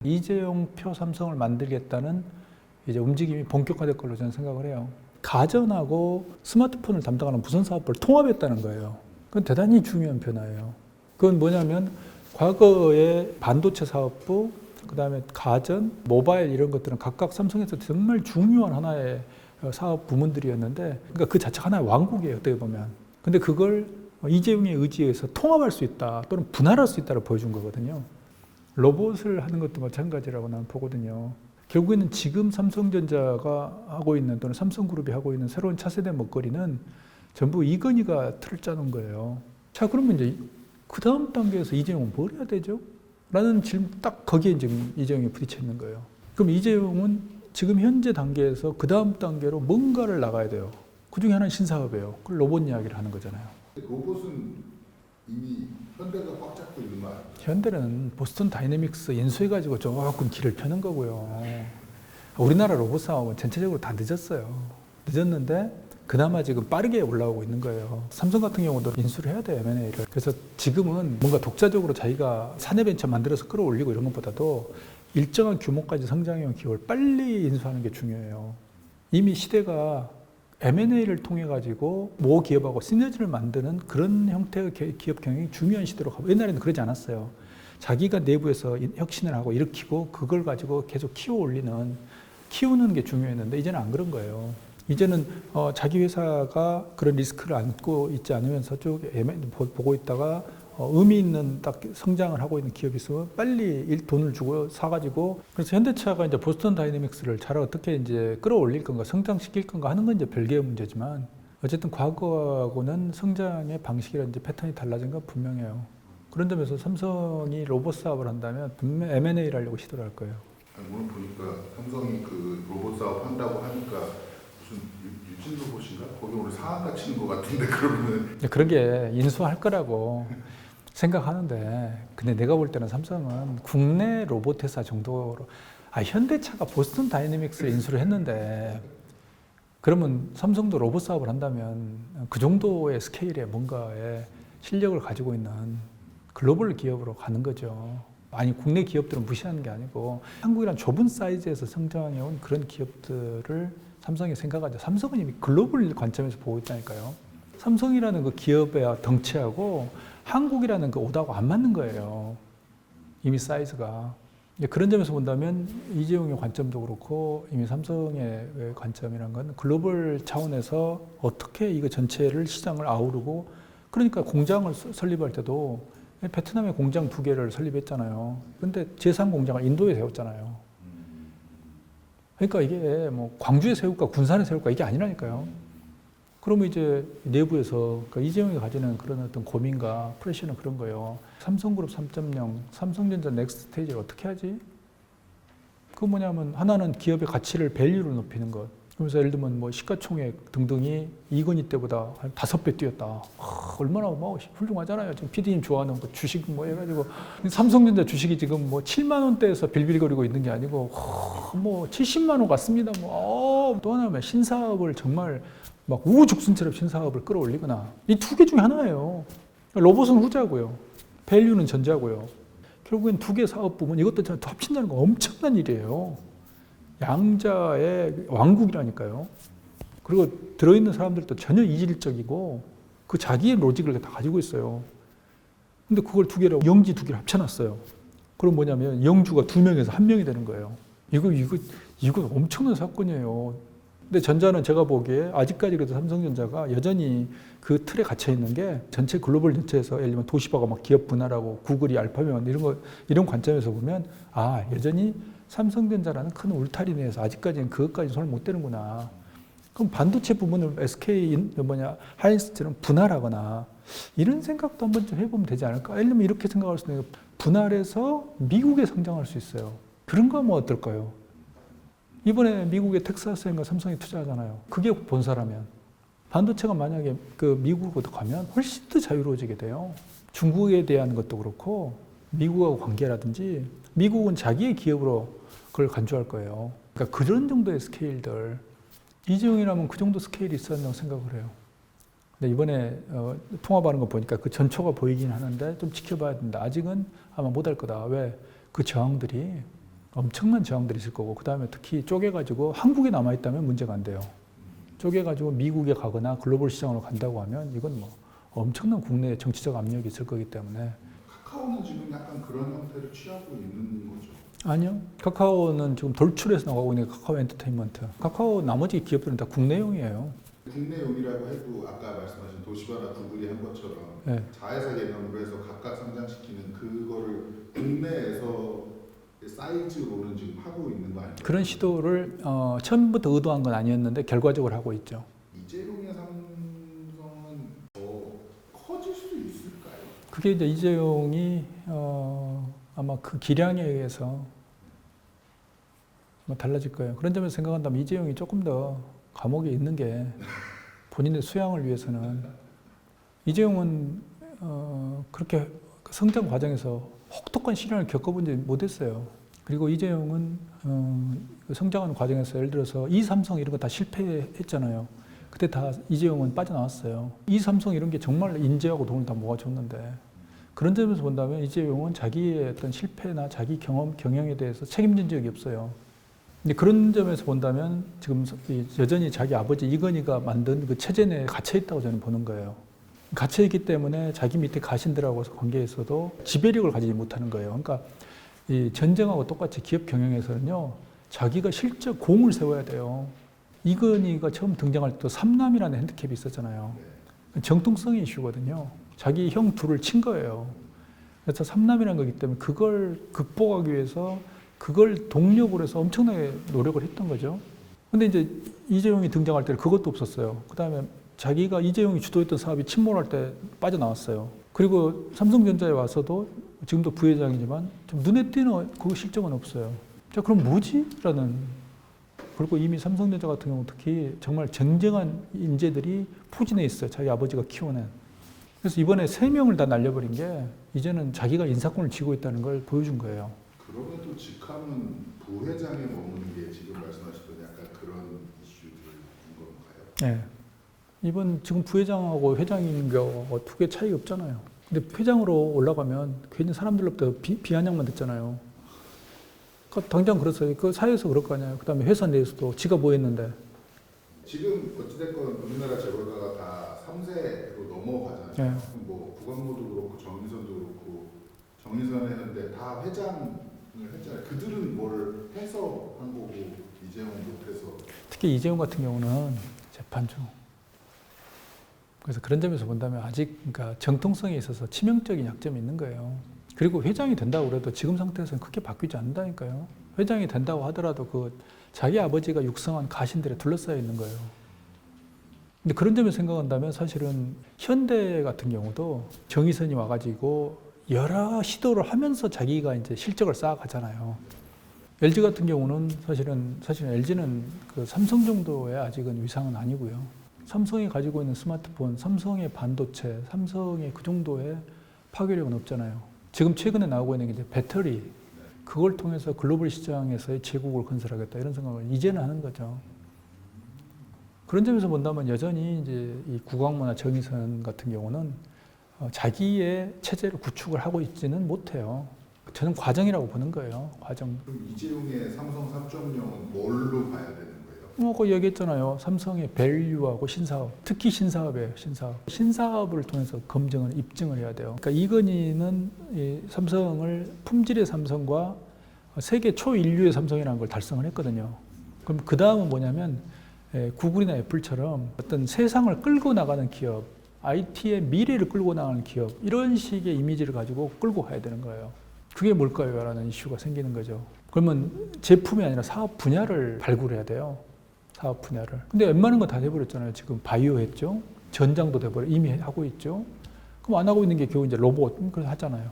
이재용 표 삼성을 만들겠다는 이제 움직임이 본격화될 걸로 저는 생각을 해요. 가전하고 스마트폰을 담당하는 무선 사업부를 통합했다는 거예요. 그건 대단히 중요한 변화예요. 그건 뭐냐면 과거에 반도체 사업부, 그 다음에 가전, 모바일 이런 것들은 각각 삼성에서 정말 중요한 하나의 사업 부문들이었는데, 그러니까 그 자체가 하나의 왕국이에요, 어떻게 보면. 근데 그걸 이재용의 의지에 의해서 통합할 수 있다, 또는 분할할 수 있다를 보여준 거거든요. 로봇을 하는 것도 마찬가지라고 나는 보거든요. 결국에는 지금 삼성전자가 하고 있는, 또는 삼성그룹이 하고 있는 새로운 차세대 먹거리는 전부 이건희가 틀을 짜놓은 거예요. 자, 그러면 이제 그 다음 단계에서 이재용은 뭘 해야 되죠? 라는 질문, 딱 거기에 지금 이재용이 부딪혀 있는 거예요. 그럼 이재용은 지금 현재 단계에서 그 다음 단계로 뭔가를 나가야 돼요. 그 중에 하나는 신사업이에요. 그 로봇 이야기를 하는 거잖아요. 로봇은 이미 현대가 꽉 잡고 있는 거 아니에요? 현대는 보스턴 다이내믹스 인수해가지고 조금 길을 펴는 거고요. 우리나라 로봇 사업은 전체적으로 다 늦었어요. 늦었는데 그나마 지금 빠르게 올라오고 있는 거예요. 삼성 같은 경우도 인수를 해야 돼요, M&A를. 그래서 지금은 뭔가 독자적으로 자기가 사내벤처 만들어서 끌어올리고 이런 것보다도 일정한 규모까지 성장해온 기업을 빨리 인수하는 게 중요해요. 이미 시대가 M&A를 통해 가지고 모 기업하고 시너지를 만드는 그런 형태의 기업 경영이 중요한 시대로 가고, 옛날에는 그러지 않았어요. 자기가 내부에서 혁신을 하고 일으키고 그걸 가지고 계속 키우는 게 중요했는데 이제는 안 그런 거예요. 이제는 자기 회사가 그런 리스크를 안고 있지 않으면서 쭉 보고 있다가 의미 있는 딱 성장을 하고 있는 기업이 있으면 빨리 돈을 주고 사가지고, 그래서 현대차가 이제 보스턴 다이내믹스를 잘 어떻게 이제 끌어올릴 건가, 성장시킬 건가 하는 건 이제 별개의 문제지만, 어쨌든 과거하고는 성장의 방식이라든지 패턴이 달라진 건 분명해요. 그런 점에서 삼성이 로봇 사업을 한다면 분명 M&A를 하려고 시도를 할 거예요. 오늘 보니까 삼성이 그 로봇 사업 한다고 하니까 무슨 유진 로봇인가? 거기 오늘 상한가 치는 것 같은데, 그러면은 그런 게 인수할 거라고 생각하는데, 근데 내가 볼 때는 삼성은 국내 로봇 회사 정도로, 현대차가 보스턴 다이내믹스를 인수를 했는데, 그러면 삼성도 로봇 사업을 한다면 그 정도의 스케일의 뭔가의 실력을 가지고 있는 글로벌 기업으로 가는 거죠. 아니, 국내 기업들은 무시하는 게 아니고 한국이란 좁은 사이즈에서 성장해온 그런 기업들을 삼성이 생각하죠. 삼성은 이미 글로벌 관점에서 보고 있다니까요. 삼성이라는 그 기업의 덩치하고 한국이라는 그 오다고 안 맞는 거예요. 이미 사이즈가. 그런 점에서 본다면 이재용의 관점도 그렇고 이미 삼성의 관점이란 건 글로벌 차원에서 어떻게 이거 전체를 시장을 아우르고, 그러니까 공장을 설립할 때도 베트남에 공장 2개를 설립했잖아요. 근데 제3 공장을 인도에 세웠잖아요. 그러니까 이게 뭐 광주에 세울까 군산에 세울까 이게 아니라니까요. 그러면 이제 내부에서 그러니까 이재용이 가지는 그런 어떤 고민과 프레셔는 그런 거예요. 삼성그룹 3.0, 삼성전자 넥스트 스테이지를 어떻게 하지? 그 뭐냐면 하나는 기업의 가치를 밸류를 높이는 것. 그래서 예를 들면 뭐 시가총액 등등이 이건희 때보다 한 5배 뛰었다. 얼마나 뭐 훌륭하잖아요. 지금 PD님 좋아하는 거 주식 뭐 해가지고 삼성전자 주식이 지금 뭐 7만 원대에서 빌빌거리고 있는 게 아니고 뭐 70만 원 갔습니다. 또 하나는 신사업을 정말 막 우후죽순처럼 신사업을 끌어올리거나, 이 2개 중에 하나예요. 로봇은 후자고요. 밸류는 전자고요. 결국엔 2개 사업 부문 이것도 합친다는 거 엄청난 일이에요. 양자의 왕국이라니까요. 그리고 들어있는 사람들도 전혀 이질적이고 그 자기의 로직을 다 가지고 있어요. 근데 그걸 2개로 영지 2개를 합쳐놨어요. 그럼 뭐냐면 영주가 2명에서 1명이 되는 거예요. 이거 엄청난 사건이에요. 근데 전자는 제가 보기에 아직까지 그래도 삼성전자가 여전히 그 틀에 갇혀 있는 게, 전체 글로벌 전체에서 예를 들면 도시바가 막 기업 분할하고 구글이 알파벳 이런 관점에서 보면 여전히 삼성전자라는 큰 울타리 내에서 아직까지는 그것까지 손을 못 대는구나. 그럼 반도체 부분을 SK 하이닉스처럼 분할하거나 이런 생각도 한번 좀 해보면 되지 않을까? 예를 들면 이렇게 생각할 수 있는 게, 분할해서 미국에 성장할 수 있어요. 그런 거 하면 어떨까요? 이번에 미국의 텍사스인가 삼성이 투자하잖아요. 그게 본사라면. 반도체가 만약에 그 미국으로 가면 훨씬 더 자유로워지게 돼요. 중국에 대한 것도 그렇고 미국하고 관계라든지, 미국은 자기의 기업으로 그걸 간주할 거예요. 그러니까 그런 정도의 스케일들, 이재용이라면 그 정도 스케일이 있어야 한다고 생각을 해요. 근데 이번에 통합하는 거 보니까 그 전초가 보이긴 하는데 좀 지켜봐야 된다. 아직은 아마 못할 거다. 왜? 그 저항들이 엄청난 저항들이 있을 거고, 그 다음에 특히 쪼개가지고 한국에 남아있다면 문제가 안 돼요. 쪼개가지고 미국에 가거나 글로벌 시장으로 간다고 하면 이건 뭐 엄청난 국내 정치적 압력이 있을 거기 때문에. 카카오는 지금 약간 그런 형태를 취하고 있는 거죠. 아니요. 카카오는 지금 돌출해서 나가고 있는 게 카카오 엔터테인먼트. 카카오 나머지 기업들은 다 국내용이에요. 국내용이라고 해도 아까 말씀하신 도시바나 구글이 한 것처럼 네. 자회사 개념으로 해서 각각 상장시키는 그거를 국내에서 사이즈로는 지금 하고 있는 거 아니에요? 그런 시도를 처음부터 의도한 건 아니었는데 결과적으로 하고 있죠. 이재용의 삼성은 더 커질 수 있을까요? 그게 이제 이재용이 아마 그 기량에 의해서 아마 달라질 거예요. 그런 점에서 생각한다면 이재용이 조금 더 감옥에 있는 게 본인의 수양을 위해서는. 이재용은 그렇게 성장 과정에서 혹독한 시련을 겪어본지 못했어요. 그리고 이재용은 성장하는 과정에서 예를 들어서 이삼성 이런 거 다 실패했잖아요. 그때 다 이재용은 빠져나왔어요. 이삼성 이런 게 정말 인재하고 돈을 다 모아줬는데, 그런 점에서 본다면 이재용은 자기의 어떤 실패나 자기 경영에 대해서 책임진 적이 없어요. 근데 그런 점에서 본다면 지금 여전히 자기 아버지 이건희가 만든 그 체제 내에 갇혀있다고 저는 보는 거예요. 갇혀있기 때문에 자기 밑에 가신들하고 관계에서도 지배력을 가지지 못하는 거예요. 그러니까 이 전쟁하고 똑같이 기업 경영에서는요, 자기가 실제 공을 세워야 돼요. 이건희가 처음 등장할 때도 삼남이라는 핸디캡이 있었잖아요. 정통성의 이슈거든요. 자기 형 둘을 친 거예요. 그래서 삼남이라는 거기 때문에 그걸 극복하기 위해서 그걸 동력으로 해서 엄청나게 노력을 했던 거죠. 근데 이제 이재용이 등장할 때는 그것도 없었어요. 그 다음에 자기가 이재용이 주도했던 사업이 침몰할 때 빠져나왔어요. 그리고 삼성전자에 와서도 지금도 부회장이지만 좀 눈에 띄는 그 실적은 없어요. 자, 그럼 뭐지? 라는. 그리고 이미 삼성전자 같은 경우 특히 정말 쟁쟁한 인재들이 포진해 있어요. 자기 아버지가 키워낸. 그래서 이번에 3명을 다 날려버린 게 이제는 자기가 인사권을 쥐고 있다는 걸 보여준 거예요. 그럼에도 직함은 부회장에 머무는 게 지금 말씀하셨던 약간 그런 이슈들인 건가요? 네. 이번 지금 부회장하고 회장인 거 두 개 차이 없잖아요. 근데 회장으로 올라가면 괜히 사람들로부터 비아냥만 듣잖아요. 그러니까 당장 그렇어요. 그 사회에서 그럴 거 아니에요. 그 다음에 회사 내에서도 지가 뭐 했는데. 지금 어찌됐건 우리나라 재벌가가 다 3세로 넘어가잖아요. 네. 뭐 구광모도 그렇고 정의선도 그렇고 정의선 했는데 다 회장을 했잖아요. 그들은 뭘 해서 한 거고 이재용은 못해서. 특히 이재용 같은 경우는 재판 중. 그래서 그런 점에서 본다면 아직 그러니까 정통성에 있어서 치명적인 약점이 있는 거예요. 그리고 회장이 된다고 그래도 지금 상태에서는 크게 바뀌지 않는다니까요. 회장이 된다고 하더라도 그 자기 아버지가 육성한 가신들에 둘러싸여 있는 거예요. 근데 그런 점에서 생각한다면 사실은 현대 같은 경우도 정의선이 와가지고 여러 시도를 하면서 자기가 이제 실적을 쌓아가잖아요. LG 같은 경우는 사실은 LG는 그 삼성 정도의 아직은 위상은 아니고요. 삼성이 가지고 있는 스마트폰, 삼성의 반도체, 삼성의 그 정도의 파괴력은 없잖아요. 지금 최근에 나오고 있는 게 이제 배터리, 그걸 통해서 글로벌 시장에서의 제국을 건설하겠다 이런 생각을 이제는 하는 거죠. 그런 점에서 본다면 여전히 이제 이 구광모나 정의선 같은 경우는 자기의 체제를 구축을 하고 있지는 못해요. 저는 과정이라고 보는 거예요. 과정. 그럼 이재용의 삼성 3.0은 뭘로 봐야 되는 거예요? 그 얘기했잖아요. 삼성의 밸류하고 신사업, 특히 신사업이에요. 신사업을 통해서 검증을 입증을 해야 돼요. 그러니까 이건희는 이 삼성을 품질의 삼성과 세계 초인류의 삼성이라는 걸 달성을 했거든요. 그럼 그 다음은 뭐냐면 구글이나 애플처럼 어떤 세상을 끌고 나가는 기업, IT의 미래를 끌고 나가는 기업, 이런 식의 이미지를 가지고 끌고 가야 되는 거예요. 그게 뭘까요? 라는 이슈가 생기는 거죠. 그러면 제품이 아니라 사업 분야를 발굴해야 돼요. 사업 분야를. 근데 웬만한 거 다 돼버렸잖아요. 지금 바이오 했죠. 전장도 돼버려 이미 하고 있죠. 그럼 안 하고 있는 게 겨우 이제 로봇 그걸 하잖아요.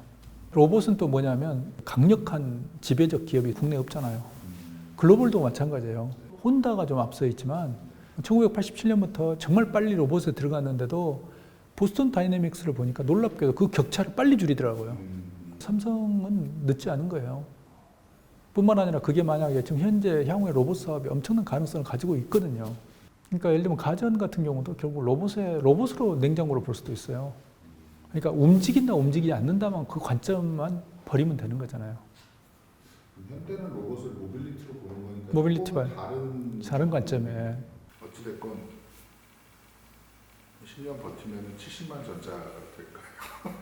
로봇은 또 뭐냐면 강력한 지배적 기업이 국내에 없잖아요. 글로벌도 마찬가지예요. 혼다가 좀 앞서 있지만 1987년부터 정말 빨리 로봇에 들어갔는데도 보스턴 다이내믹스를 보니까 놀랍게도 그 격차를 빨리 줄이더라고요. 삼성은 늦지 않은 거예요. 뿐만 아니라 그게 만약에 지금 현재 향후의 로봇 사업이 엄청난 가능성을 가지고 있거든요. 그러니까 예를 들면 가전 같은 경우도 결국 로봇으로 냉장고를 볼 수도 있어요. 그러니까 움직인다 움직이지 않는다만 그 관점만 버리면 되는 거잖아요. 현대는 로봇을 모빌리티로 보는 거니까 모빌리티 조금 다른 관점에 어찌됐건 10년 버티면 70만 전자가 될까요?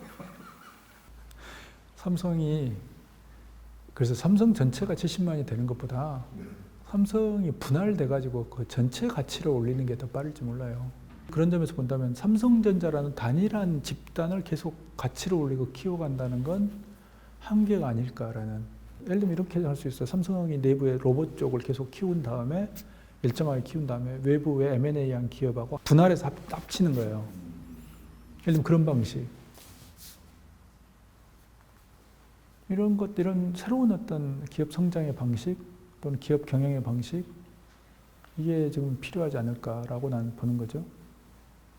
삼성이 그래서 삼성 전체가 70만이 되는 것보다 네. 삼성이 분할돼 가지고 그 전체 가치를 올리는 게 더 빠를지 몰라요. 그런 점에서 본다면 삼성전자라는 단일한 집단을 계속 가치를 올리고 키워간다는 건 한계가 아닐까라는. 예를 들면 이렇게 할 수 있어요. 삼성이 내부의 로봇 쪽을 계속 키운 다음에 일정하게 키운 다음에 외부의 M&A한 기업하고 분할해서 합치는 거예요. 예를 들면 그런 방식. 이런 것, 이런 새로운 어떤 기업 성장의 방식 또는 기업 경영의 방식 이게 지금 필요하지 않을까라고 나는 보는 거죠.